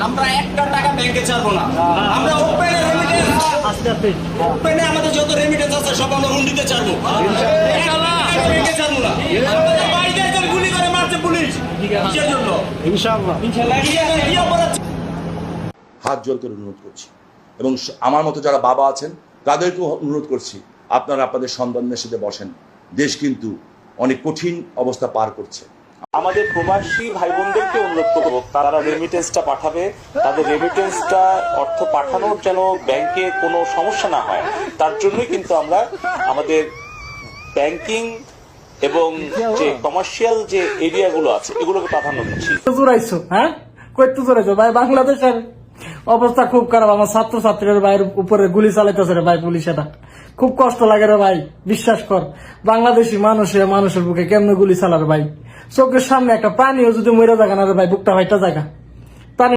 আমরা একটা টাকা ব্যাংকে ছাড়বো না। আমরা ওপেনে রেমিটেন্স, ওপেনে আমাদের যত রেমিটেন্স আছে সব আমরা হুন্ডিতে ছাড়বো। ইনশাআল্লাহ ব্যাংকে ছাড়বো না। আমাদের বাইরের গুলি করে মারছে পুলিশ কিসের জন্য? ইনশাআল্লাহ কি অপরাধ? হাত জোর করে অনুরোধ করছি এবং আমার মতো যারা বাবা আছেন তাদেরকেও অনুরোধ করছি, আপনারা আপনাদের সন্তানদের সাথে বসেন। দেশ কিন্তু অনেক কঠিন অবস্থা পার করছে। আমাদের প্রবাসী ভাই বোনদেরকে অনুরোধ করব, তারা রেমিটেন্সটা পাঠাবে। তাদের রেমিটেন্সটা অর্থ পাঠানোর যেন ব্যাংকে কোনো সমস্যা না হয়, তার জন্যই কিন্তু আমরা আমাদের ব্যাংকিং এবং যে কমার্শিয়াল যে এরিয়াগুলো আছে এগুলোকে প্রাধান্য দিচ্ছি। জোরাইছো, হ্যাঁ কইতে জোরাইছো ভাই। বাংলাদেশের অবস্থা খুব খারাপ। আমার ছাত্রছাত্রীর ভাইয়ের উপরে গুলি চালাইতেছে রে ভাই পুলিশ। এটা খুব কষ্ট লাগে রে ভাই, বিশ্বাস কর। বাংলাদেশি মানুষের বুকে কেমনে গুলি চালার ভাই? চোখের সামনে একটা প্রাণীও যদি মরে জায়গা না রে ভাই, বুকটা ভাইটা জায়গা।